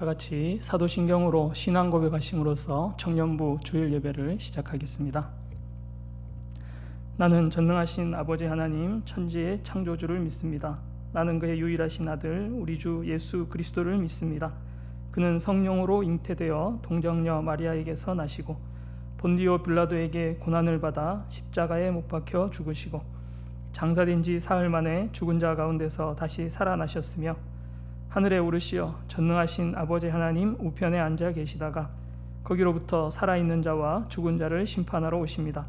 다 같이 사도신경으로 신앙 고백하심으로써 청년부 주일 예배를 시작하겠습니다. 나는 전능하신 아버지 하나님 천지의 창조주를 믿습니다. 나는 그의 유일하신 아들 우리 주 예수 그리스도를 믿습니다. 그는 성령으로 잉태되어 동정녀 마리아에게서 나시고 본디오 빌라도에게 고난을 받아 십자가에 못 박혀 죽으시고 장사된 지 사흘 만에 죽은 자 가운데서 다시 살아나셨으며 하늘에 오르시어 전능하신 아버지 하나님 우편에 앉아 계시다가 거기로부터 살아있는 자와 죽은 자를 심판하러 오십니다.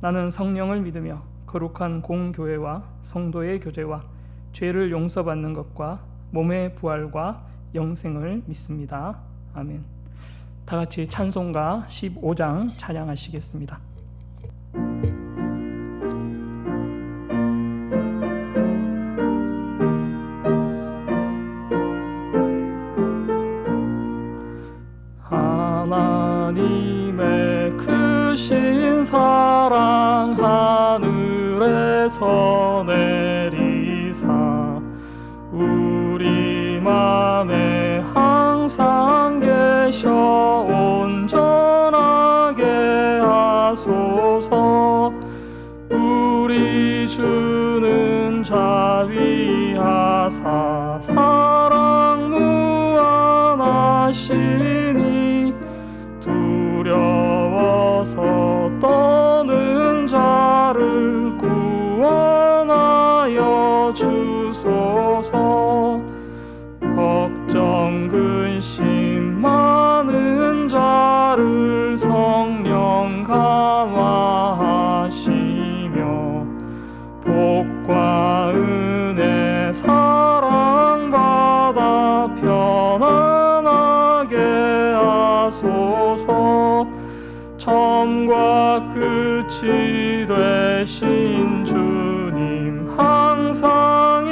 나는 성령을 믿으며 거룩한 공교회와 성도의 교제와 죄를 용서받는 것과 몸의 부활과 영생을 믿습니다. 아멘. 다 같이 찬송가 15장 찬양하시겠습니다. 하나님의 크신 사랑 하늘에서 내리사 우리 맘에 항상 계셔 온전하게 하소서. 우리 주는 자비하사 사랑 무한하시니 두려워서 떠는 자를 구원하여 주소서. 걱정 근심 많은 자를 성령 감화하시며 복과 은혜 사랑받아 편안하게 하소서. 처음과 끝이 되신 주님 항상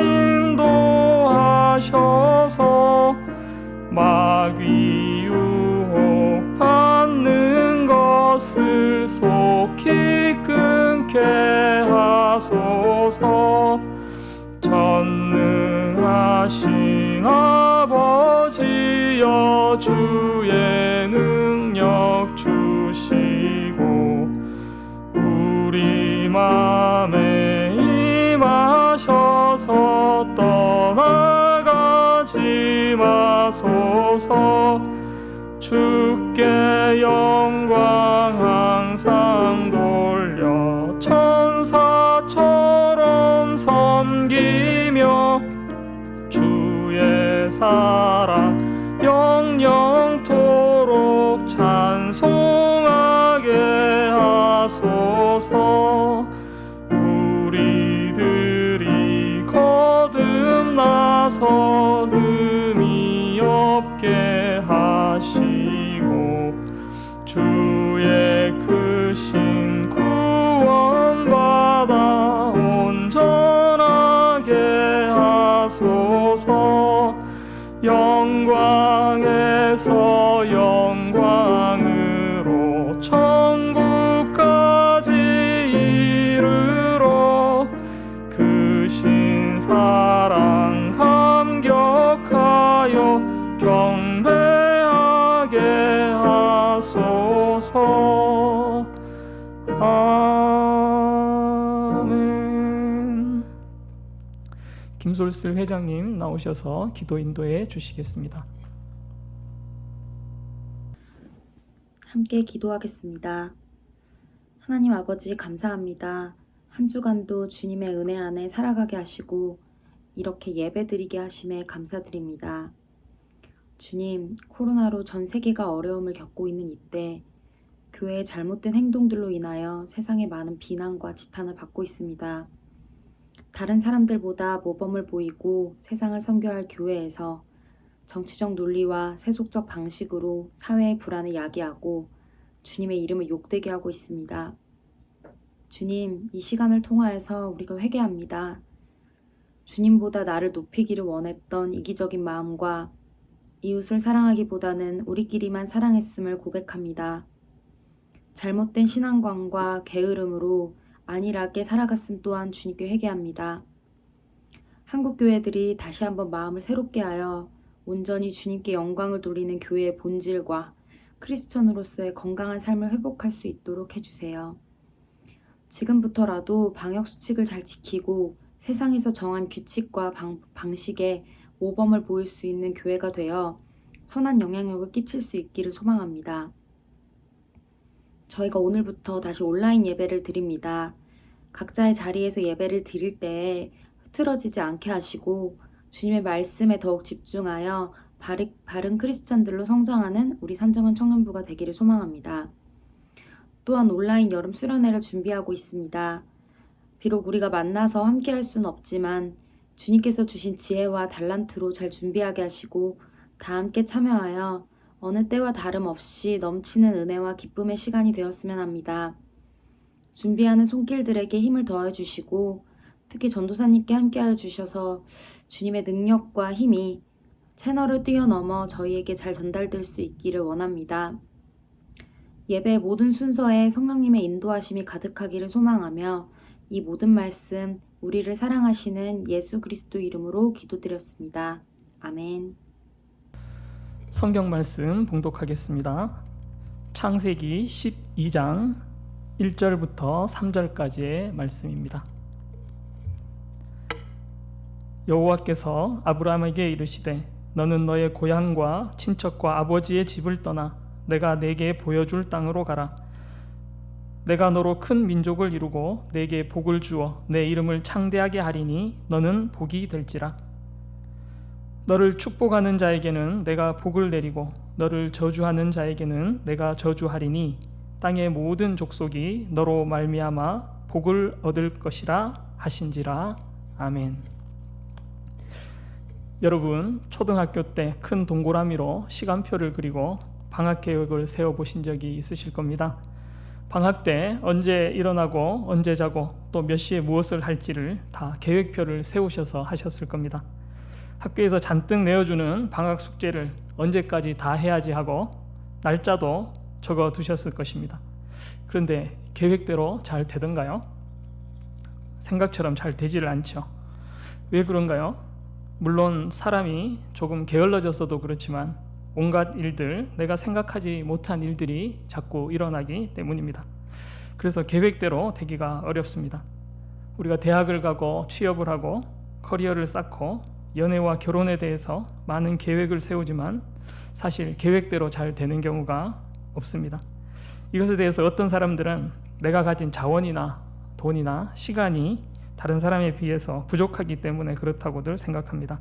인도하셔서 마귀 유혹 받는 것을 속히 끊게 하소서. 전능하신 아버지여 주의 능력 주시고 우리 맘에 임하셔서 떠나가지 마소서. 주께 영광 항상 돌려 천사처럼 섬기며 주의 사랑 영영토록 찬송하게 하소서. 우리들이 거듭나서 흠이 없게 하시고 주의 크신 구원받아 온전하게 하소서. 영광에서 영광으로 천국까지 이르러 크신 사랑 감격하여 경배하게 하소서. 아멘. 김솔슬 회장님 나오셔서 기도 인도해 주시겠습니다. 함께 기도하겠습니다. 하나님 아버지 감사합니다. 한 주간도 주님의 은혜 안에 살아가게 하시고 이렇게 예배드리게 하심에 감사드립니다. 주님, 코로나로 전 세계가 어려움을 겪고 있는 이때 교회의 잘못된 행동들로 인하여 세상에 많은 비난과 지탄을 받고 있습니다. 다른 사람들보다 모범을 보이고 세상을 섬겨야 할 교회에서 정치적 논리와 세속적 방식으로 사회의 불안을 야기하고 주님의 이름을 욕되게 하고 있습니다. 주님, 이 시간을 통하여서 우리가 회개합니다. 주님보다 나를 높이기를 원했던 이기적인 마음과 이웃을 사랑하기보다는 우리끼리만 사랑했음을 고백합니다. 잘못된 신앙관과 게으름으로 안일하게 살아갔음 또한 주님께 회개합니다. 한국 교회들이 다시 한번 마음을 새롭게 하여 온전히 주님께 영광을 돌리는 교회의 본질과 크리스천으로서의 건강한 삶을 회복할 수 있도록 해주세요. 지금부터라도 방역 수칙을 잘 지키고 세상에서 정한 규칙과 방식에 모범을 보일 수 있는 교회가 되어 선한 영향력을 끼칠 수 있기를 소망합니다. 저희가 오늘부터 다시 온라인 예배를 드립니다. 각자의 자리에서 예배를 드릴 때에 흐트러지지 않게 하시고 주님의 말씀에 더욱 집중하여 바른 크리스찬들로 성장하는 우리 산정원 청년부가 되기를 소망합니다. 또한 온라인 여름 수련회를 준비하고 있습니다. 비록 우리가 만나서 함께 할 수는 없지만 주님께서 주신 지혜와 달란트로 잘 준비하게 하시고 다 함께 참여하여 어느 때와 다름없이 넘치는 은혜와 기쁨의 시간이 되었으면 합니다. 준비하는 손길들에게 힘을 더해주시고 특히 전도사님께 함께하여 주셔서 주님의 능력과 힘이 채널을 뛰어넘어 저희에게 잘 전달될 수 있기를 원합니다. 예배 모든 순서에 성령님의 인도하심이 가득하기를 소망하며 이 모든 말씀 우리를 사랑하시는 예수 그리스도 이름으로 기도드렸습니다. 아멘. 성경 말씀 봉독하겠습니다. 창세기 12장 1절부터 3절까지의 말씀입니다. 여호와께서 아브라함에게 이르시되 너는 너의 고향과 친척과 아버지의 집을 떠나 내가 네게 보여줄 땅으로 가라. 내가 너로 큰 민족을 이루고 네게 복을 주어 내 이름을 창대하게 하리니 너는 복이 될지라. 너를 축복하는 자에게는 내가 복을 내리고 너를 저주하는 자에게는 내가 저주하리니 땅의 모든 족속이 너로 말미암아 복을 얻을 것이라 하신지라. 아멘. 여러분, 초등학교 때 큰 동그라미로 시간표를 그리고 방학 계획을 세워보신 적이 있으실 겁니다. 방학 때 언제 일어나고 언제 자고 또 몇 시에 무엇을 할지를 다 계획표를 세우셔서 하셨을 겁니다. 학교에서 잔뜩 내어주는 방학 숙제를 언제까지 다 해야지 하고 날짜도 적어 두셨을 것입니다. 그런데 계획대로 잘 되던가요? 생각처럼 잘 되지를 않죠. 왜 그런가요? 물론 사람이 조금 게을러져서도 그렇지만 온갖 일들, 내가 생각하지 못한 일들이 자꾸 일어나기 때문입니다. 그래서 계획대로 되기가 어렵습니다. 우리가 대학을 가고 취업을 하고 커리어를 쌓고 연애와 결혼에 대해서 많은 계획을 세우지만 사실 계획대로 잘 되는 경우가 없습니다. 이것에 대해서 어떤 사람들은 내가 가진 자원이나 돈이나 시간이 다른 사람에 비해서 부족하기 때문에 그렇다고들 생각합니다.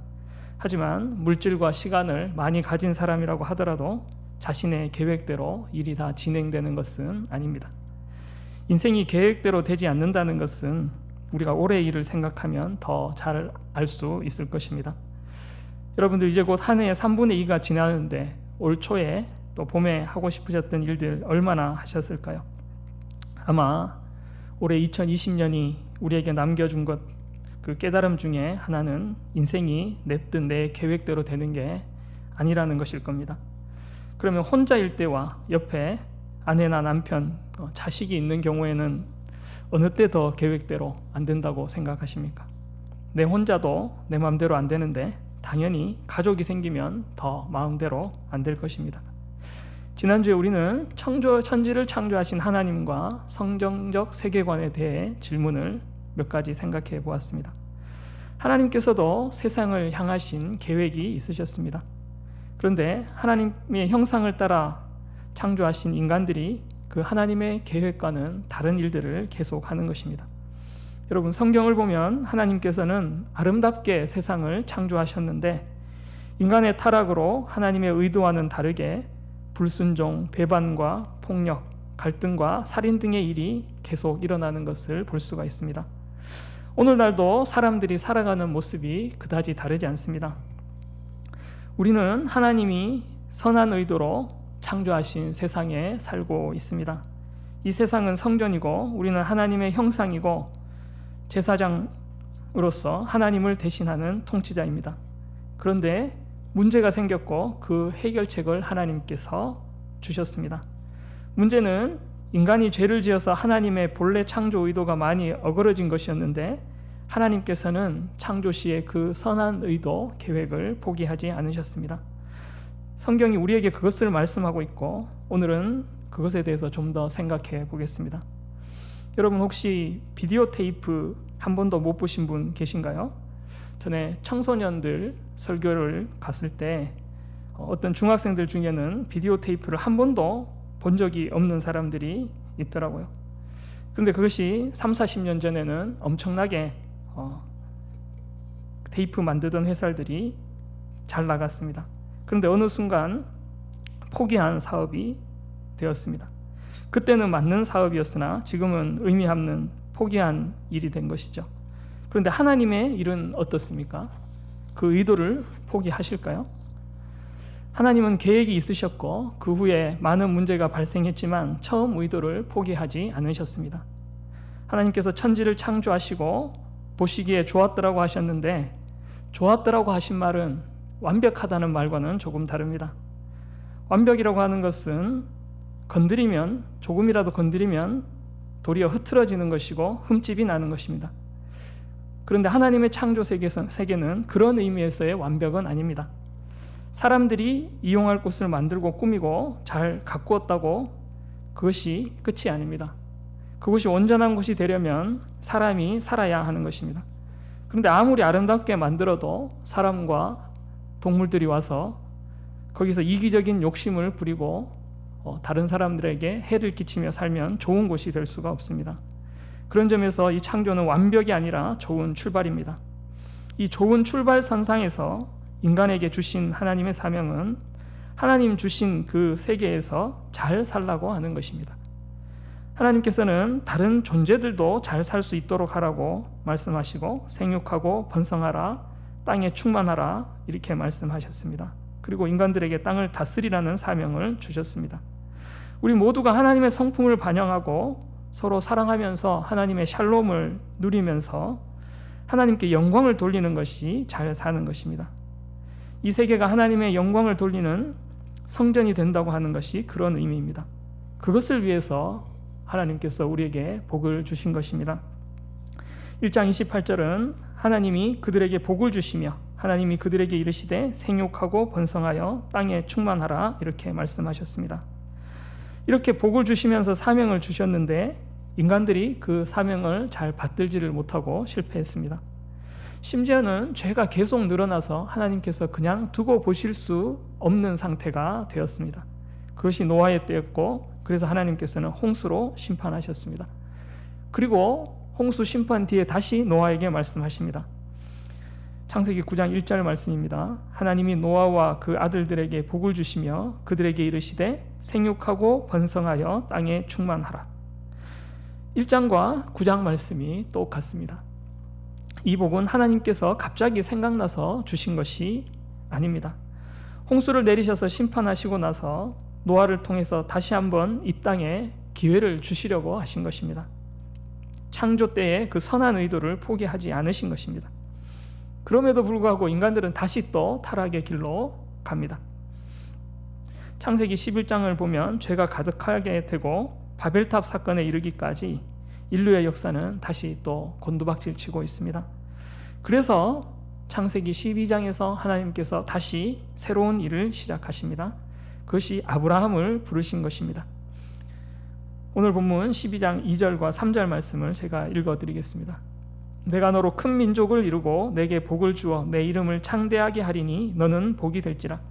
하지만 물질과 시간을 많이 가진 사람이라고 하더라도 자신의 계획대로 일이 다 진행되는 것은 아닙니다. 인생이 계획대로 되지 않는다는 것은 우리가 올해 일을 생각하면 더 잘 알 수 있을 것입니다. 여러분들 이제 곧 한 해의 3분의 2가 지나는데 올 초에 또 봄에 하고 싶으셨던 일들 얼마나 하셨을까요? 아마 올해 2020년이 우리에게 남겨준 것, 그 깨달음 중에 하나는 인생이 내 뜻, 내 계획대로 되는 게 아니라는 것일 겁니다. 그러면 혼자일 때와 옆에 아내나 남편, 자식이 있는 경우에는 어느 때 더 계획대로 안 된다고 생각하십니까? 내 혼자도 내 마음대로 안 되는데 당연히 가족이 생기면 더 마음대로 안 될 것입니다. 지난주에 우리는 천지를 창조하신 하나님과 성경적 세계관에 대해 질문을 몇 가지 생각해 보았습니다. 하나님께서도 세상을 향하신 계획이 있으셨습니다. 그런데 하나님의 형상을 따라 창조하신 인간들이 그 하나님의 계획과는 다른 일들을 계속하는 것입니다. 여러분, 성경을 보면 하나님께서는 아름답게 세상을 창조하셨는데 인간의 타락으로 하나님의 의도와는 다르게 불순종, 배반과 폭력, 갈등과 살인 등의 일이 계속 일어나는 것을 볼 수가 있습니다. 오늘날도 사람들이 살아가는 모습이 그다지 다르지 않습니다. 우리는 하나님이 선한 의도로 창조하신 세상에 살고 있습니다. 이 세상은 성전이고 우리는 하나님의 형상이고 제사장으로서 하나님을 대신하는 통치자입니다. 그런데 문제가 생겼고 그 해결책을 하나님께서 주셨습니다. 문제는 인간이 죄를 지어서 하나님의 본래 창조 의도가 많이 어그러진 것이었는데 하나님께서는 창조 시의 그 선한 의도, 계획을 포기하지 않으셨습니다. 성경이 우리에게 그것을 말씀하고 있고 오늘은 그것에 대해서 좀 더 생각해 보겠습니다. 여러분 혹시 비디오 테이프 한 번도 못 보신 분 계신가요? 전에 청소년들 설교를 갔을 때 어떤 중학생들 중에는 비디오 테이프를 한 번도 본 적이 없는 사람들이 있더라고요. 그런데 그것이 3, 40년 전에는 엄청나게 테이프 만들던 회사들이 잘 나갔습니다. 그런데 어느 순간 포기한 사업이 되었습니다. 그때는 맞는 사업이었으나 지금은 의미 없는 포기한 일이 된 것이죠. 그런데 하나님의 일은 어떻습니까? 그 의도를 포기하실까요? 하나님은 계획이 있으셨고 그 후에 많은 문제가 발생했지만 처음 의도를 포기하지 않으셨습니다. 하나님께서 천지를 창조하시고 보시기에 좋았더라고 하셨는데 좋았더라고 하신 말은 완벽하다는 말과는 조금 다릅니다. 완벽이라고 하는 것은 건드리면, 조금이라도 건드리면 도리어 흐트러지는 것이고 흠집이 나는 것입니다. 그런데 하나님의 창조 세계는 그런 의미에서의 완벽은 아닙니다. 사람들이 이용할 곳을 만들고 꾸미고 잘 가꾸었다고 그것이 끝이 아닙니다. 그것이 온전한 곳이 되려면 사람이 살아야 하는 것입니다. 그런데 아무리 아름답게 만들어도 사람과 동물들이 와서 거기서 이기적인 욕심을 부리고 다른 사람들에게 해를 끼치며 살면 좋은 곳이 될 수가 없습니다. 그런 점에서 이 창조는 완벽이 아니라 좋은 출발입니다. 이 좋은 출발선상에서 인간에게 주신 하나님의 사명은 하나님 주신 그 세계에서 잘 살라고 하는 것입니다. 하나님께서는 다른 존재들도 잘 살 수 있도록 하라고 말씀하시고 생육하고 번성하라, 땅에 충만하라 이렇게 말씀하셨습니다. 그리고 인간들에게 땅을 다스리라는 사명을 주셨습니다. 우리 모두가 하나님의 성품을 반영하고 서로 사랑하면서 하나님의 샬롬을 누리면서 하나님께 영광을 돌리는 것이 잘 사는 것입니다. 이 세계가 하나님의 영광을 돌리는 성전이 된다고 하는 것이 그런 의미입니다. 그것을 위해서 하나님께서 우리에게 복을 주신 것입니다. 1장 28절은 하나님이 그들에게 복을 주시며 하나님이 그들에게 이르시되 생육하고 번성하여 땅에 충만하라 이렇게 말씀하셨습니다. 이렇게 복을 주시면서 사명을 주셨는데 인간들이 그 사명을 잘 받들지를 못하고 실패했습니다. 심지어는 죄가 계속 늘어나서 하나님께서 그냥 두고 보실 수 없는 상태가 되었습니다. 그것이 노아의 때였고 그래서 하나님께서는 홍수로 심판하셨습니다. 그리고 홍수 심판 뒤에 다시 노아에게 말씀하십니다. 창세기 9장 1절 말씀입니다. 하나님이 노아와 그 아들들에게 복을 주시며 그들에게 이르시되 생육하고 번성하여 땅에 충만하라. 1장과 9장 말씀이 똑같습니다. 이 복은 하나님께서 갑자기 생각나서 주신 것이 아닙니다. 홍수를 내리셔서 심판하시고 나서 노아를 통해서 다시 한번 이 땅에 기회를 주시려고 하신 것입니다. 창조 때의 그 선한 의도를 포기하지 않으신 것입니다. 그럼에도 불구하고 인간들은 다시 또 타락의 길로 갑니다. 창세기 11장을 보면 죄가 가득하게 되고 바벨탑 사건에 이르기까지 인류의 역사는 다시 또 곤두박질 치고 있습니다. 그래서 창세기 12장에서 하나님께서 다시 새로운 일을 시작하십니다. 그것이 아브라함을 부르신 것입니다. 오늘 본문 12장 2절과 3절 말씀을 제가 읽어드리겠습니다. 내가 너로 큰 민족을 이루고 내게 복을 주어 내 이름을 창대하게 하리니 너는 복이 될지라.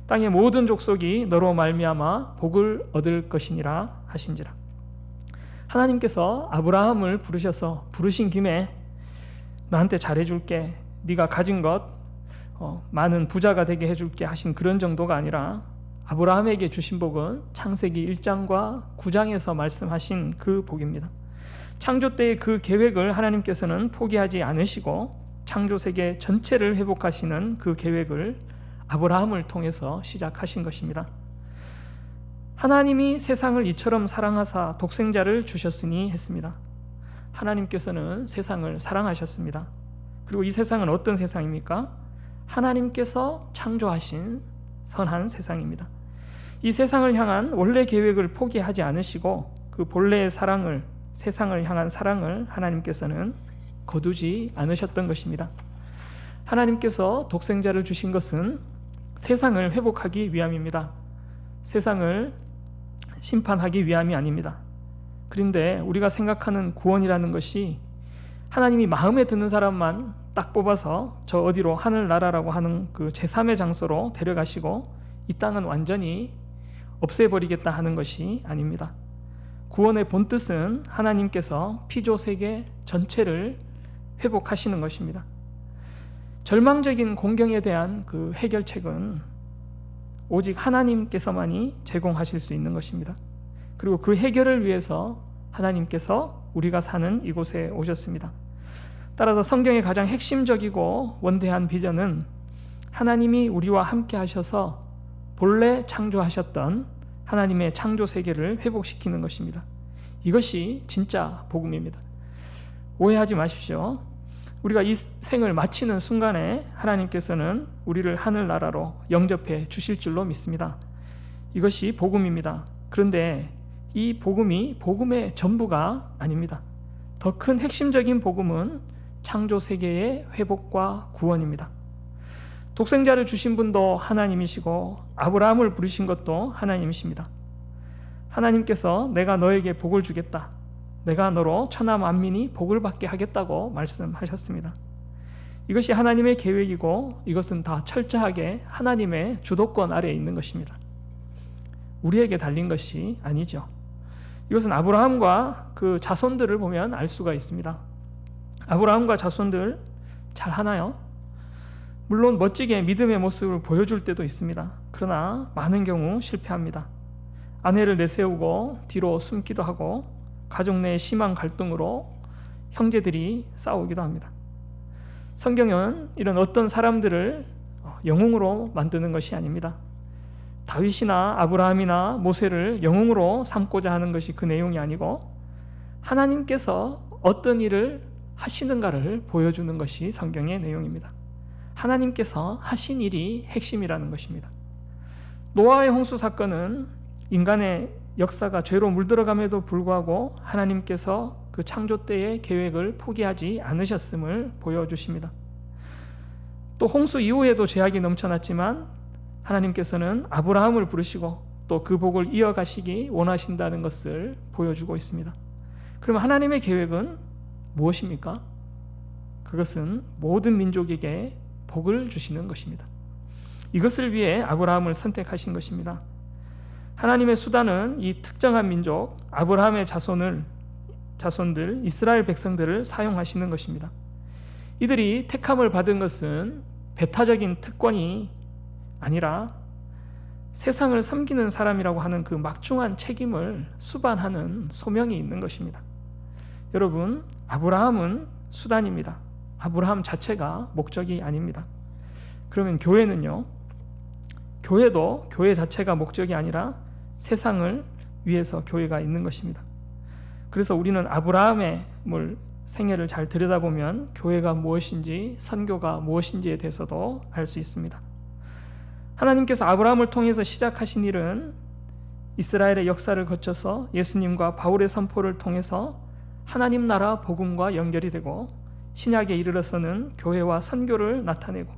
땅의 모든 족속이 너로 말미암아 복을 얻을 것이니라 하신지라. 하나님께서 아브라함을 부르셔서 부르신 김에 너한테 잘해줄게, 네가 가진 것 많은 부자가 되게 해줄게 하신 그런 정도가 아니라 아브라함에게 주신 복은 창세기 1장과 9장에서 말씀하신 그 복입니다. 창조 때의 그 계획을 하나님께서는 포기하지 않으시고 창조 세계 전체를 회복하시는 그 계획을 아브라함을 통해서 시작하신 것입니다. 하나님이 세상을 이처럼 사랑하사 독생자를 주셨으니 했습니다. 하나님께서는 세상을 사랑하셨습니다. 그리고 이 세상은 어떤 세상입니까? 하나님께서 창조하신 선한 세상입니다. 이 세상을 향한 원래 계획을 포기하지 않으시고 그 본래의 사랑을, 세상을 향한 사랑을 하나님께서는 거두지 않으셨던 것입니다. 하나님께서 독생자를 주신 것은 세상을 회복하기 위함입니다. 세상을 심판하기 위함이 아닙니다. 그런데 우리가 생각하는 구원이라는 것이 하나님이 마음에 드는 사람만 딱 뽑아서 저 어디로 하늘나라라고 하는 그 제3의 장소로 데려가시고 이 땅은 완전히 없애버리겠다 하는 것이 아닙니다. 구원의 본뜻은 하나님께서 피조 세계 전체를 회복하시는 것입니다. 절망적인 공경에 대한 그 해결책은 오직 하나님께서만이 제공하실 수 있는 것입니다. 그리고 그 해결을 위해서 하나님께서 우리가 사는 이곳에 오셨습니다. 따라서 성경의 가장 핵심적이고 원대한 비전은 하나님이 우리와 함께 하셔서 본래 창조하셨던 하나님의 창조 세계를 회복시키는 것입니다. 이것이 진짜 복음입니다. 오해하지 마십시오. 우리가 이 생을 마치는 순간에 하나님께서는 우리를 하늘나라로 영접해 주실 줄로 믿습니다. 이것이 복음입니다. 그런데 이 복음이 복음의 전부가 아닙니다. 더 큰 핵심적인 복음은 창조 세계의 회복과 구원입니다. 독생자를 주신 분도 하나님이시고 아브라함을 부르신 것도 하나님이십니다. 하나님께서 내가 너에게 복을 주겠다, 내가 너로 천하 만민이 복을 받게 하겠다고 말씀하셨습니다. 이것이 하나님의 계획이고 이것은 다 철저하게 하나님의 주도권 아래에 있는 것입니다. 우리에게 달린 것이 아니죠. 이것은 아브라함과 그 자손들을 보면 알 수가 있습니다. 아브라함과 자손들 잘 하나요? 물론 멋지게 믿음의 모습을 보여줄 때도 있습니다. 그러나 많은 경우 실패합니다. 아내를 내세우고 뒤로 숨기도 하고 가족 내의 심한 갈등으로 형제들이 싸우기도 합니다. 성경은 이런 어떤 사람들을 영웅으로 만드는 것이 아닙니다. 다윗이나 아브라함이나 모세를 영웅으로 삼고자 하는 것이 그 내용이 아니고 하나님께서 어떤 일을 하시는가를 보여주는 것이 성경의 내용입니다. 하나님께서 하신 일이 핵심이라는 것입니다. 노아의 홍수 사건은 인간의 역사가 죄로 물들어감에도 불구하고 하나님께서 그 창조 때의 계획을 포기하지 않으셨음을 보여주십니다. 또 홍수 이후에도 죄악이 넘쳐났지만 하나님께서는 아브라함을 부르시고 또 그 복을 이어가시기 원하신다는 것을 보여주고 있습니다. 그러면 하나님의 계획은 무엇입니까? 그것은 모든 민족에게 복을 주시는 것입니다. 이것을 위해 아브라함을 선택하신 것입니다. 하나님의 수단은 이 특정한 민족 아브라함의 자손들 이스라엘 백성들을 사용하시는 것입니다. 이들이 택함을 받은 것은 배타적인 특권이 아니라 세상을 섬기는 사람이라고 하는 그 막중한 책임을 수반하는 소명이 있는 것입니다. 여러분, 아브라함은 수단입니다. 아브라함 자체가 목적이 아닙니다. 그러면 교회는요? 교회도 교회 자체가 목적이 아니라 세상을 위해서 교회가 있는 것입니다. 그래서 우리는 아브라함의 생애를 잘 들여다보면 교회가 무엇인지 선교가 무엇인지에 대해서도 알 수 있습니다. 하나님께서 아브라함을 통해서 시작하신 일은 이스라엘의 역사를 거쳐서 예수님과 바울의 선포를 통해서 하나님 나라 복음과 연결이 되고 신약에 이르러서는 교회와 선교를 나타내고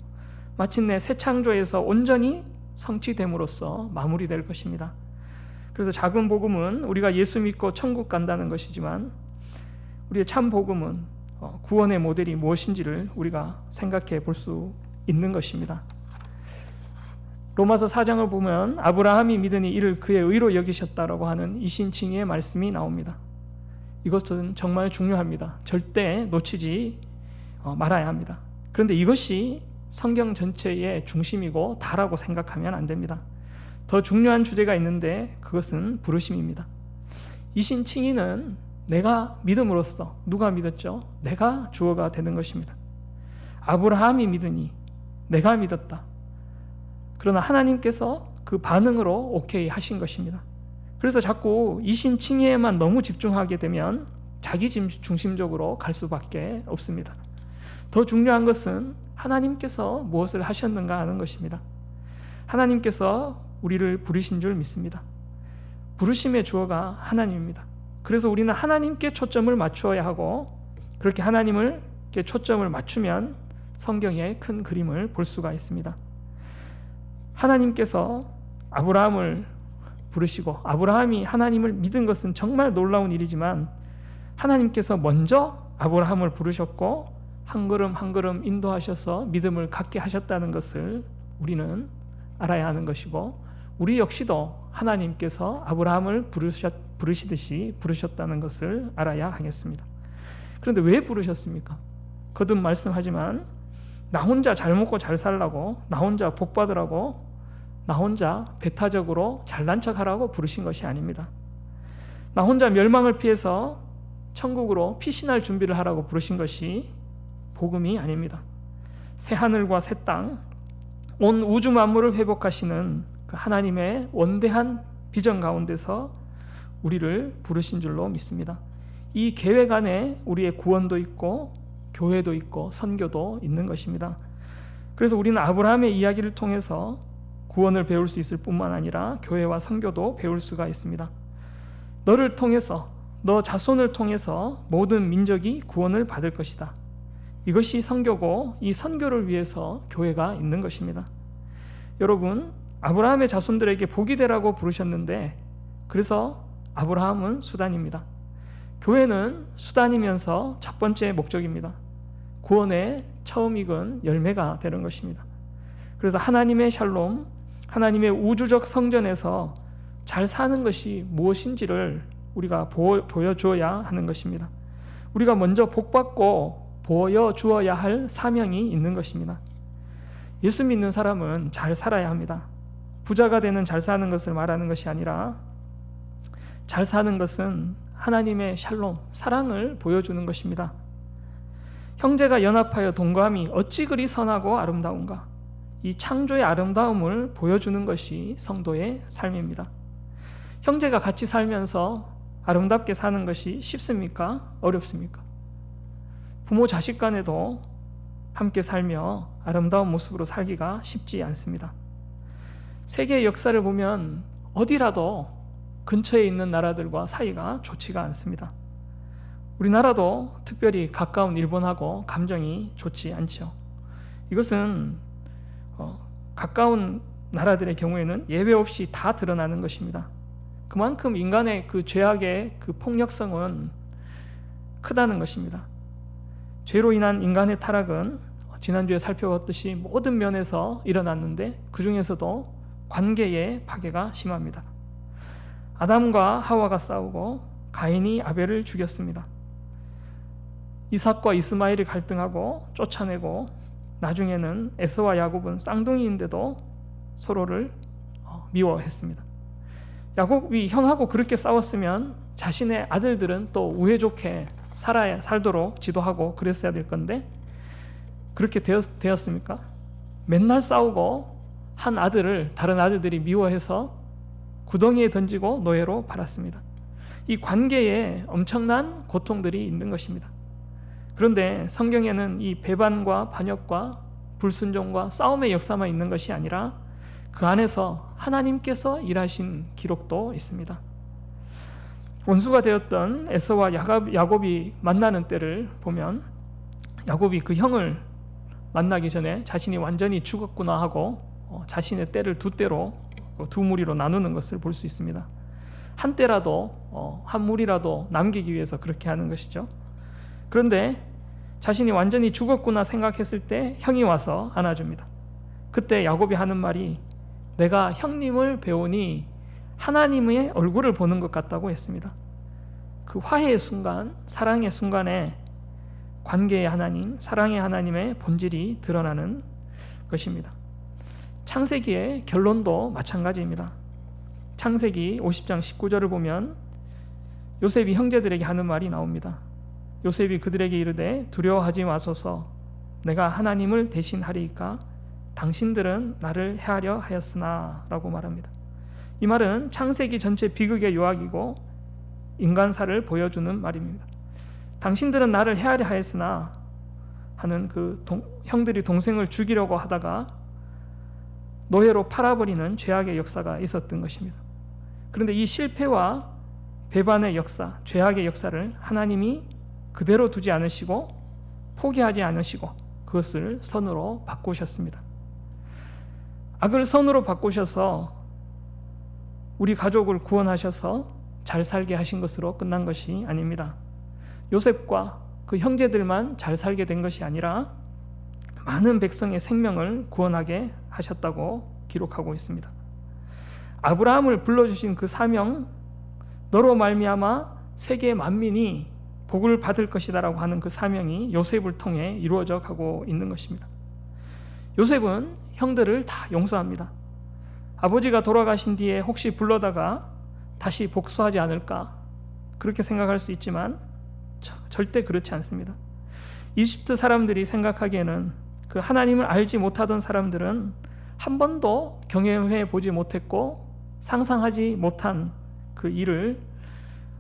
마침내 새 창조에서 온전히 성취됨으로써 마무리될 것입니다. 그래서 작은 복음은 우리가 예수 믿고 천국 간다는 것이지만 우리의 참 복음은 구원의 모델이 무엇인지를 우리가 생각해 볼 수 있는 것입니다. 로마서 4장을 보면 아브라함이 믿으니 이를 그의 의로 여기셨다라고 하는 이신칭의 말씀이 나옵니다. 이것은 정말 중요합니다. 절대 놓치지 말아야 합니다. 그런데 이것이 성경 전체의 중심이고 다라고 생각하면 안 됩니다. 더 중요한 주제가 있는데 그것은 부르심입니다. 이신칭의는 내가 믿음으로써 누가 믿었죠? 내가 주어가 되는 것입니다. 아브라함이 믿으니 내가 믿었다. 그러나 하나님께서 그 반응으로 오케이 하신 것입니다. 그래서 자꾸 이신칭의에만 너무 집중하게 되면 자기 중심적으로 갈 수밖에 없습니다. 더 중요한 것은 하나님께서 무엇을 하셨는가 하는 것입니다. 하나님께서 우리를 부르신 줄 믿습니다. 부르심의 주어가 하나님입니다. 그래서 우리는 하나님께 초점을 맞추어야 하고 그렇게 하나님을 초점을 맞추면 성경의 큰 그림을 볼 수가 있습니다. 하나님께서 아브라함을 부르시고 아브라함이 하나님을 믿은 것은 정말 놀라운 일이지만 하나님께서 먼저 아브라함을 부르셨고 한 걸음 한 걸음 인도하셔서 믿음을 갖게 하셨다는 것을 우리는 알아야 하는 것이고, 우리 역시도 하나님께서 아브라함을 부르시듯이 부르셨다는 것을 알아야 하겠습니다. 그런데 왜 부르셨습니까? 거듭 말씀하지만 나 혼자 잘 먹고 잘 살라고, 나 혼자 복 받으라고, 나 혼자 배타적으로 잘난 척하라고 부르신 것이 아닙니다. 나 혼자 멸망을 피해서 천국으로 피신할 준비를 하라고 부르신 것이 복음이 아닙니다. 새 하늘과 새 땅, 온 우주 만물을 회복하시는 그 하나님의 원대한 비전 가운데서 우리를 부르신 줄로 믿습니다. 이 계획 안에 우리의 구원도 있고 교회도 있고 선교도 있는 것입니다. 그래서 우리는 아브라함의 이야기를 통해서 구원을 배울 수 있을 뿐만 아니라 교회와 선교도 배울 수가 있습니다. 너를 통해서, 너 자손을 통해서 모든 민족이 구원을 받을 것이다. 이것이 선교고, 이 선교를 위해서 교회가 있는 것입니다. 여러분, 아브라함의 자손들에게 복이 되라고 부르셨는데, 그래서 아브라함은 수단입니다. 교회는 수단이면서 첫 번째 목적입니다. 구원의 처음 익은 열매가 되는 것입니다. 그래서 하나님의 샬롬, 하나님의 우주적 성전에서 잘 사는 것이 무엇인지를 우리가 보여주어야 하는 것입니다. 우리가 먼저 복받고 보여주어야 할 사명이 있는 것입니다. 예수 믿는 사람은 잘 살아야 합니다. 부자가 되는 잘 사는 것을 말하는 것이 아니라, 잘 사는 것은 하나님의 샬롬, 사랑을 보여주는 것입니다. 형제가 연합하여 동거함이 어찌 그리 선하고 아름다운가. 이 창조의 아름다움을 보여주는 것이 성도의 삶입니다. 형제가 같이 살면서 아름답게 사는 것이 쉽습니까? 어렵습니까? 부모 자식 간에도 함께 살며 아름다운 모습으로 살기가 쉽지 않습니다. 세계의 역사를 보면 어디라도 근처에 있는 나라들과 사이가 좋지가 않습니다. 우리나라도 특별히 가까운 일본하고 감정이 좋지 않죠. 이것은 가까운 나라들의 경우에는 예외 없이 다 드러나는 것입니다. 그만큼 인간의 그 죄악의 그 폭력성은 크다는 것입니다. 죄로 인한 인간의 타락은 지난주에 살펴봤듯이 모든 면에서 일어났는데, 그 중에서도 관계의 파괴가 심합니다. 아담과 하와가 싸우고 가인이 아벨을 죽였습니다. 이삭과 이스마엘이 갈등하고 쫓아내고, 나중에는 에서와 야곱은 쌍둥이인데도 서로를 미워했습니다. 야곱이 형하고 그렇게 싸웠으면 자신의 아들들은 또 우애 좋게 살도록 지도하고 그랬어야 될 건데, 그렇게 되었습니까? 맨날 싸우고 한 아들을 다른 아들들이 미워해서 구덩이에 던지고 노예로 팔았습니다. 이 관계에 엄청난 고통들이 있는 것입니다. 그런데 성경에는 이 배반과 반역과 불순종과 싸움의 역사만 있는 것이 아니라 그 안에서 하나님께서 일하신 기록도 있습니다. 원수가 되었던 에서와 야곱이 만나는 때를 보면, 야곱이 그 형을 만나기 전에 자신이 완전히 죽었구나 하고 자신의 때를 두 때로, 두 무리로 나누는 것을 볼 수 있습니다. 한 때라도, 한 무리라도 남기기 위해서 그렇게 하는 것이죠. 그런데 자신이 완전히 죽었구나 생각했을 때 형이 와서 안아줍니다. 그때 야곱이 하는 말이, 내가 형님을 배우니 하나님의 얼굴을 보는 것 같다고 했습니다. 그 화해의 순간, 사랑의 순간에 관계의 하나님, 사랑의 하나님의 본질이 드러나는 것입니다. 창세기의 결론도 마찬가지입니다. 창세기 50장 19절을 보면 요셉이 형제들에게 하는 말이 나옵니다. 요셉이 그들에게 이르되 두려워하지 마소서, 내가 하나님을 대신하리이까 당신들은 나를 해하려 하였으나 라고 말합니다. 이 말은 창세기 전체 비극의 요약이고 인간사를 보여주는 말입니다. 당신들은 나를 해하려 하였으나 하는 그 형들이 동생을 죽이려고 하다가 노예로 팔아버리는 죄악의 역사가 있었던 것입니다. 그런데 이 실패와 배반의 역사, 죄악의 역사를 하나님이 그대로 두지 않으시고 포기하지 않으시고 그것을 선으로 바꾸셨습니다. 악을 선으로 바꾸셔서 우리 가족을 구원하셔서 잘 살게 하신 것으로 끝난 것이 아닙니다. 요셉과 그 형제들만 잘 살게 된 것이 아니라 많은 백성의 생명을 구원하게 하셨다고 기록하고 있습니다. 아브라함을 불러주신 그 사명, 너로 말미암아 세계 만민이 복을 받을 것이다라고 하는 그 사명이 요셉을 통해 이루어져 가고 있는 것입니다. 요셉은 형들을 다 용서합니다. 아버지가 돌아가신 뒤에 혹시 불러다가 다시 복수하지 않을까 그렇게 생각할 수 있지만 절대 그렇지 않습니다. 이집트 사람들이 생각하기에는 그 하나님을 알지 못하던 사람들은 한 번도 경험해 보지 못했고 상상하지 못한 그 일을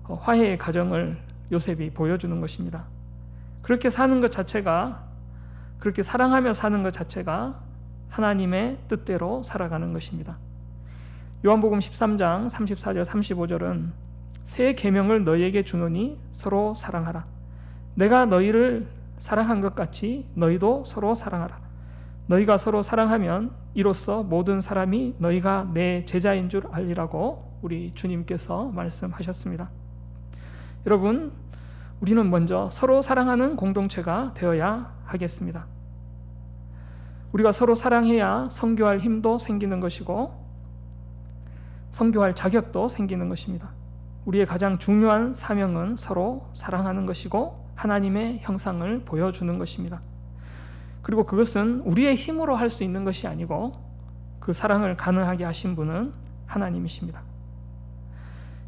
화해의 가정을 요셉이 보여주는 것입니다. 그렇게 사는 것 자체가, 그렇게 사랑하며 사는 것 자체가 하나님의 뜻대로 살아가는 것입니다. 요한복음 13장 34절 35절은 새 계명을 너희에게 주노니 서로 사랑하라. 내가 너희를 사랑한 것 같이 너희도 서로 사랑하라. 너희가 서로 사랑하면 이로써 모든 사람이 너희가 내 제자인 줄 알리라고 우리 주님께서 말씀하셨습니다. 여러분, 우리는 먼저 서로 사랑하는 공동체가 되어야 하겠습니다. 우리가 서로 사랑해야 선교할 힘도 생기는 것이고 선교할 자격도 생기는 것입니다. 우리의 가장 중요한 사명은 서로 사랑하는 것이고 하나님의 형상을 보여주는 것입니다. 그리고 그것은 우리의 힘으로 할 수 있는 것이 아니고 그 사랑을 가능하게 하신 분은 하나님이십니다.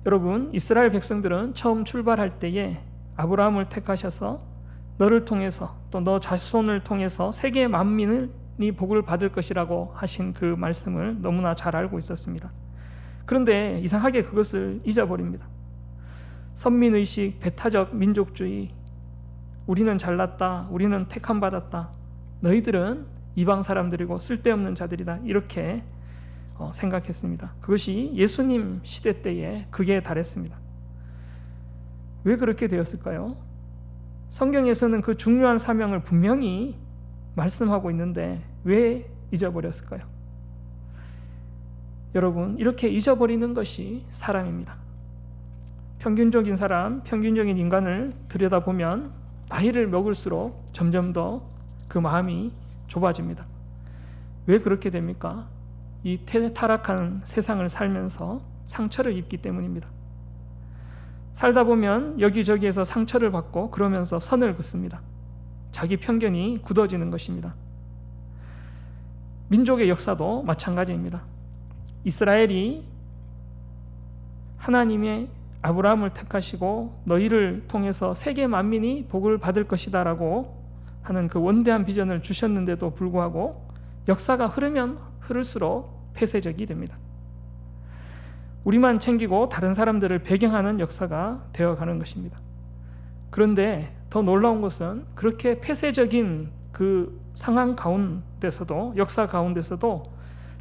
여러분, 이스라엘 백성들은 처음 출발할 때에 아브라함을 택하셔서 너를 통해서 또 너 자손을 통해서 세계 만민이 복을 받을 것이라고 하신 그 말씀을 너무나 잘 알고 있었습니다. 그런데 이상하게 그것을 잊어버립니다. 선민의식, 배타적 민족주의, 우리는 잘났다, 우리는 택함 받았다, 너희들은 이방 사람들이고 쓸데없는 자들이다, 이렇게 생각했습니다. 그것이 예수님 시대 때에 극에 달했습니다. 왜 그렇게 되었을까요? 성경에서는 그 중요한 사명을 분명히 말씀하고 있는데 왜 잊어버렸을까요? 여러분, 이렇게 잊어버리는 것이 사람입니다. 평균적인 사람, 평균적인 인간을 들여다보면 나이를 먹을수록 점점 더 그 마음이 좁아집니다. 왜 그렇게 됩니까? 이 타락한 세상을 살면서 상처를 입기 때문입니다. 살다 보면 여기저기에서 상처를 받고 그러면서 선을 긋습니다. 자기 편견이 굳어지는 것입니다. 민족의 역사도 마찬가지입니다. 이스라엘이 하나님의 아브라함을 택하시고 너희를 통해서 세계 만민이 복을 받을 것이다 라고 하는 그 원대한 비전을 주셨는데도 불구하고 역사가 흐르면 흐를수록 폐쇄적이 됩니다. 우리만 챙기고 다른 사람들을 배경하는 역사가 되어가는 것입니다. 그런데 더 놀라운 것은 그렇게 폐쇄적인 그 상황 가운데서도, 역사 가운데서도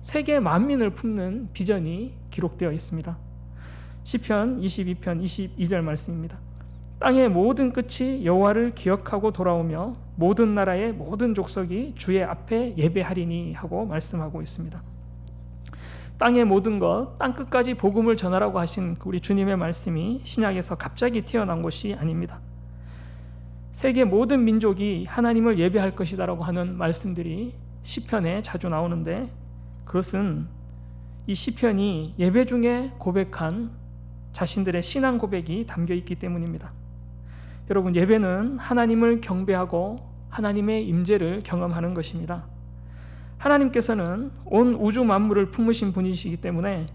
세계 만민을 품는 비전이 기록되어 있습니다. 시편 22편 22절 말씀입니다. 땅의 모든 끝이 여호와를 기억하고 돌아오며 모든 나라의 모든 족속이 주의 앞에 예배하리니 하고 말씀하고 있습니다. 땅의 모든 것, 땅끝까지 복음을 전하라고 하신 우리 주님의 말씀이 신약에서 갑자기 튀어나온 것이 아닙니다. 세계 모든 민족이 하나님을 예배할 것이다라고 하는 말씀들이 시편에 자주 나오는데 그것은 이 시편이 예배 중에 고백한 자신들의 신앙 고백이 담겨 있기 때문입니다. 여러분, 예배는 하나님을 경배하고 하나님의 임재를 경험하는 것입니다. 하나님께서는 온 우주 만물을 품으신 분이시기 때문에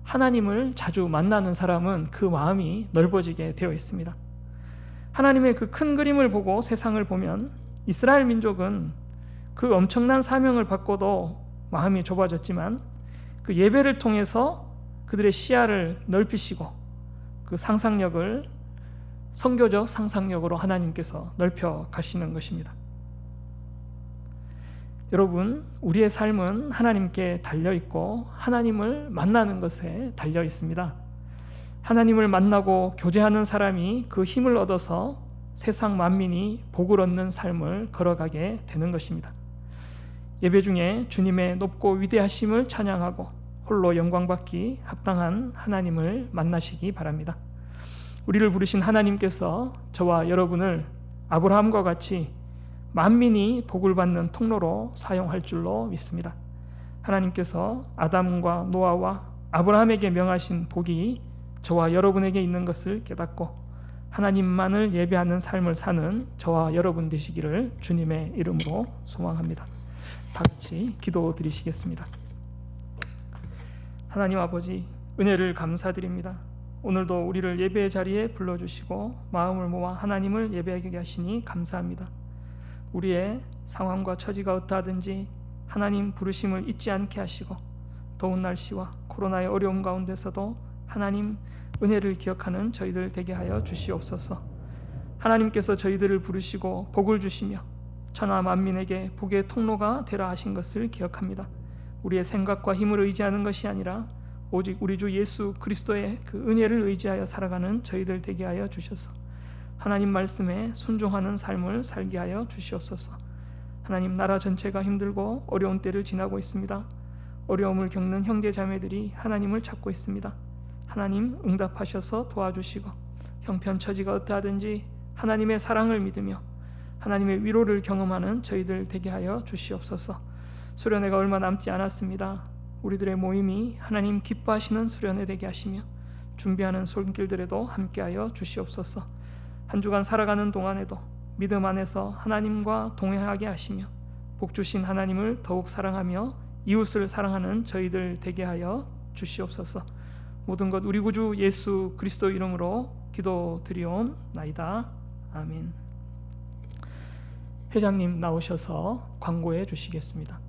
하나님을 자주 만나는 사람은 그 마음이 넓어지게 되어 있습니다. 하나님의 그 큰 그림을 보고 세상을 보면 이스라엘 민족은 그 엄청난 사명을 받고도 마음이 좁아졌지만 그 예배를 통해서 그들의 시야를 넓히시고 그 상상력을 선교적 상상력으로 하나님께서 넓혀 가시는 것입니다. 여러분, 우리의 삶은 하나님께 달려 있고 하나님을 만나는 것에 달려 있습니다. 하나님을 만나고 교제하는 사람이 그 힘을 얻어서 세상 만민이 복을 얻는 삶을 걸어가게 되는 것입니다. 예배 중에 주님의 높고 위대하심을 찬양하고 홀로 영광받기 합당한 하나님을 만나시기 바랍니다. 우리를 부르신 하나님께서 저와 여러분을 아브라함과 같이 만민이 복을 받는 통로로 사용할 줄로 믿습니다. 하나님께서 아담과 노아와 아브라함에게 명하신 복이 저와 여러분에게 있는 것을 깨닫고 하나님만을 예배하는 삶을 사는 저와 여러분 되시기를 주님의 이름으로 소망합니다. 다 같이 기도드리시겠습니다. 하나님 아버지, 은혜를 감사드립니다. 오늘도 우리를 예배의 자리에 불러주시고 마음을 모아 하나님을 예배하게 하시니 감사합니다. 우리의 상황과 처지가 어떠하든지 하나님 부르심을 잊지 않게 하시고 더운 날씨와 코로나의 어려움 가운데서도 하나님 은혜를 기억하는 저희들 되게 하여 주시옵소서. 하나님께서 저희들을 부르시고 복을 주시며 천하 만민에게 복의 통로가 되라 하신 것을 기억합니다. 우리의 생각과 힘을 의지하는 것이 아니라 오직 우리 주 예수 그리스도의 그 은혜를 의지하여 살아가는 저희들 되게 하여 주셔서 하나님 말씀에 순종하는 삶을 살게 하여 주시옵소서. 하나님, 나라 전체가 힘들고 어려운 때를 지나고 있습니다. 어려움을 겪는 형제 자매들이 하나님을 찾고 있습니다. 하나님 응답하셔서 도와주시고 형편처지가 어떠하든지 하나님의 사랑을 믿으며 하나님의 위로를 경험하는 저희들 되게 하여 주시옵소서. 수련회가 얼마 남지 않았습니다. 우리들의 모임이 하나님 기뻐하시는 수련회 되게 하시며 준비하는 손길들에도 함께하여 주시옵소서. 한 주간 살아가는 동안에도 믿음 안에서 하나님과 동행하게 하시며 복 주신 하나님을 더욱 사랑하며 이웃을 사랑하는 저희들 되게 하여 주시옵소서. 모든 것 우리 구주 예수 그리스도 이름으로 기도드리옵나이다. 아멘. 회장님 나오셔서 광고해 주시겠습니다.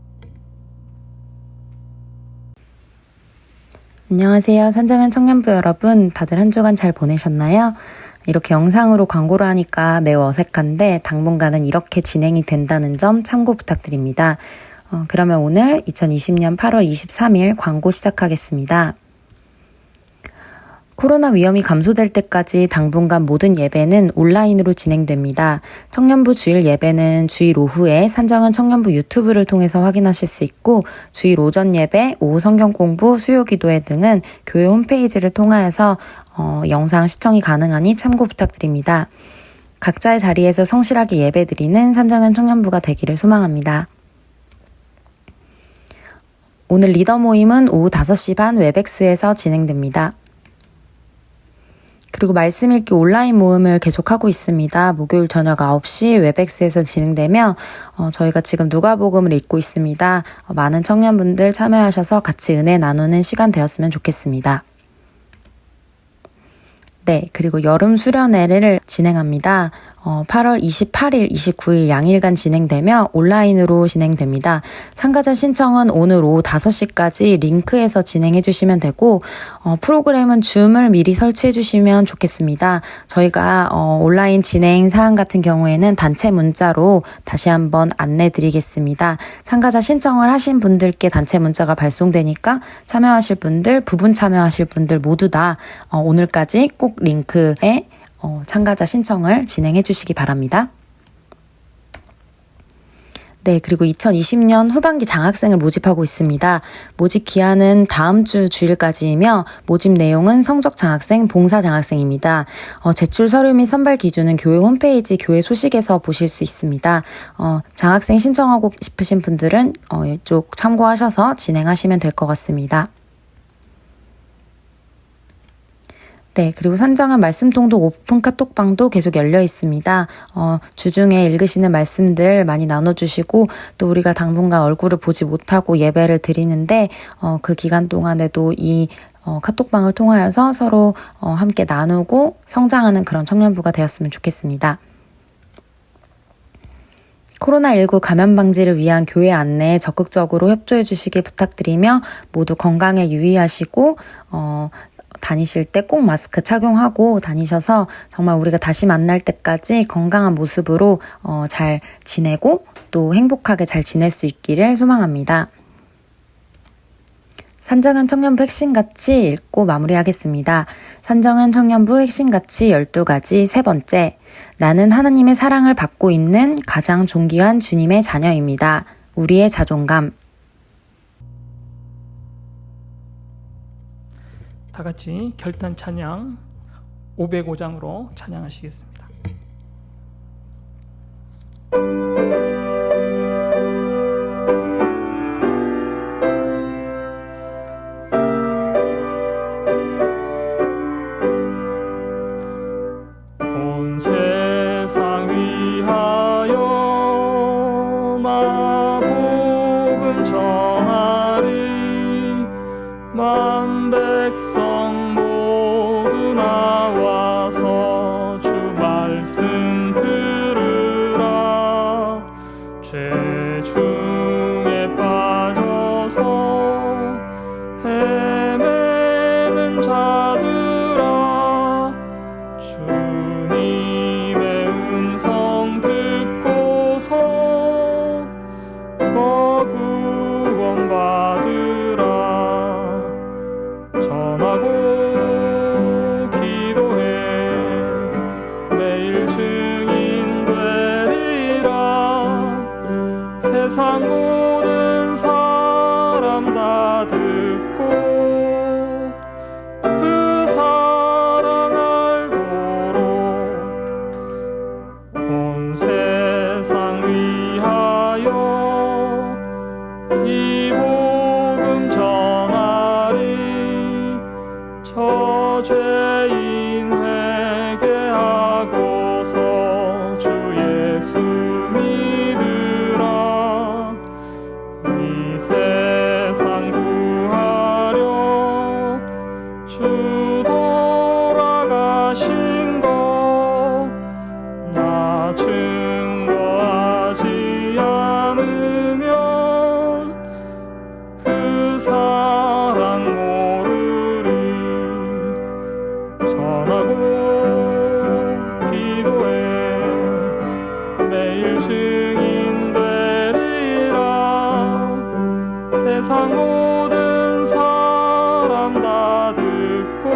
안녕하세요. 산정현 청년부 여러분, 다들 한 주간 잘 보내셨나요? 이렇게 영상으로 광고를 하니까 매우 어색한데 당분간은 이렇게 진행이 된다는 점 참고 부탁드립니다. 그러면 오늘 2020년 8월 23일 광고 시작하겠습니다. 코로나 위험이 감소될 때까지 당분간 모든 예배는 온라인으로 진행됩니다. 청년부 주일 예배는 주일 오후에 산정은 청년부 유튜브를 통해서 확인하실 수 있고 주일 오전 예배, 오후 성경 공부, 수요 기도회 등은 교회 홈페이지를 통하여서 영상 시청이 가능하니 참고 부탁드립니다. 각자의 자리에서 성실하게 예배드리는 산정은 청년부가 되기를 소망합니다. 오늘 리더 모임은 오후 5시 반 웹엑스에서 진행됩니다. 그리고 말씀 읽기 온라인 모임을 계속하고 있습니다. 목요일 저녁 9시 웹엑스에서 진행되며 저희가 지금 누가복음을 읽고 있습니다. 많은 청년분들 참여하셔서 같이 은혜 나누는 시간 되었으면 좋겠습니다. 네, 그리고 여름 수련회를 진행합니다. 8월 28일, 29일 양일간 진행되며 온라인으로 진행됩니다. 참가자 신청은 오늘 오후 5시까지 링크에서 진행해 주시면 되고 프로그램은 줌을 미리 설치해 주시면 좋겠습니다. 저희가 온라인 진행 사항 같은 경우에는 단체 문자로 다시 한번 안내 드리겠습니다. 참가자 신청을 하신 분들께 단체 문자가 발송되니까 참여하실 분들, 부분 참여하실 분들 모두 다 오늘까지 꼭 링크에 참가자 신청을 진행해 주시기 바랍니다. 네, 그리고 2020년 후반기 장학생을 모집하고 있습니다. 모집 기한은 다음 주 주일까지이며 모집 내용은 성적 장학생, 봉사 장학생입니다. 제출 서류 및 선발 기준은 교회 홈페이지 교회 소식에서 보실 수 있습니다. 장학생 신청하고 싶으신 분들은 이쪽 참고하셔서 진행하시면 될 것 같습니다. 네, 그리고 산정은 말씀통독 오픈 카톡방도 계속 열려 있습니다. 주중에 읽으시는 말씀들 많이 나눠주시고 또 우리가 당분간 얼굴을 보지 못하고 예배를 드리는데 그 기간 동안에도 이 카톡방을 통하여서 서로 함께 나누고 성장하는 그런 청년부가 되었으면 좋겠습니다. 코로나19 감염 방지를 위한 교회 안내에 적극적으로 협조해 주시길 부탁드리며 모두 건강에 유의하시고 다니실 때 꼭 마스크 착용하고 다니셔서 정말 우리가 다시 만날 때까지 건강한 모습으로 잘 지내고 또 행복하게 잘 지낼 수 있기를 소망합니다. 산정현 청년부 핵심가치 읽고 마무리하겠습니다. 산정현 청년부 핵심가치 12가지 세 번째, 나는 하나님의 사랑을 받고 있는 가장 존귀한 주님의 자녀입니다. 우리의 자존감. 다 같이 결단 찬양 505장으로 찬양하시겠습니다. 온 세상 위하여 나 복음 전하리. 만 백성 모두 나와서 주 말씀 들으라. 죄 중에 빠져서 헤매는 자들아, 주님의 음성 듣고서 너 구원받으라. 전하고 기도해 매일 증인 되리라. 세상 모든 사람 다 듣고 그 사랑 알도록 온 세상 위하여 이 복음 전하리. 저 죄인 회개하고서 주 예수 믿으라. 이 세상 구하려 주 돌아가신 것 나 증거하지 않으면 그 사랑 모르리. 전하고 기도해 매일 증인 되리라. 세상 모든 사람 다 듣고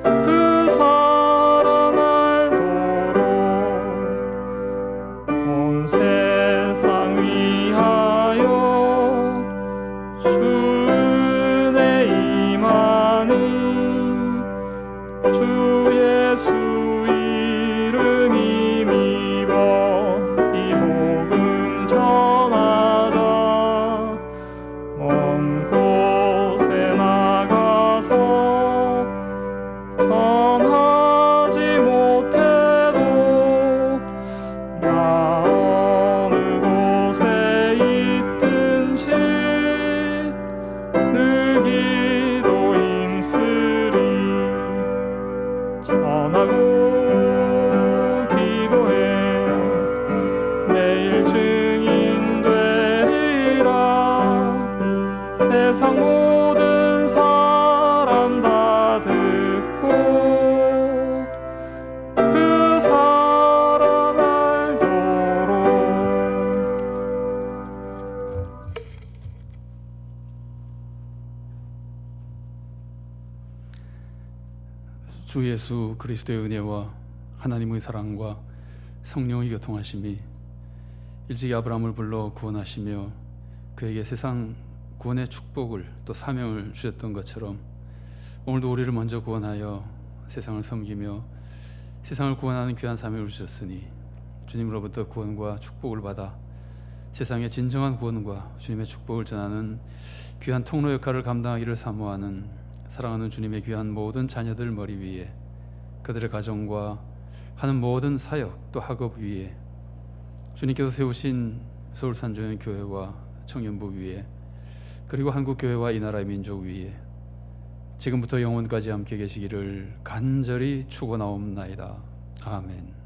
그 사랑 알도록 온 세상 위하여 주 은혜 임하니. 주 예수 이름 힘입어 이 복음 전하자. 먼 곳에 나가서 전하지 못해도 나 어느 곳에 있든지 늘 기도 힘쓰리. 전하고 기도해 매일 증인 되리라. 세상 모든 사람 다 듣고 그 사랑 알도록. 주 예수 그리스도의 은혜와 하나님의 사랑과 성령의 교통하심이 일찍이 아브라함을 불러 구원하시며 그에게 세상 구원의 축복을 또 사명을 주셨던 것처럼 오늘도 우리를 먼저 구원하여 세상을 섬기며 세상을 구원하는 귀한 사명을 주셨으니 주님으로부터 구원과 축복을 받아 세상의 진정한 구원과 주님의 축복을 전하는 귀한 통로 역할을 감당하기를 사모하는 사랑하는 주님의 귀한 모든 자녀들 머리 위에, 그들의 가정과 하는 모든 사역 또 학업 위에, 주님께서 세우신 서울산정연교회와 청년부 위에, 그리고 한국교회와 이 나라의 민족 위에 지금부터 영원까지 함께 계시기를 간절히 축원하옵나이다. 아멘.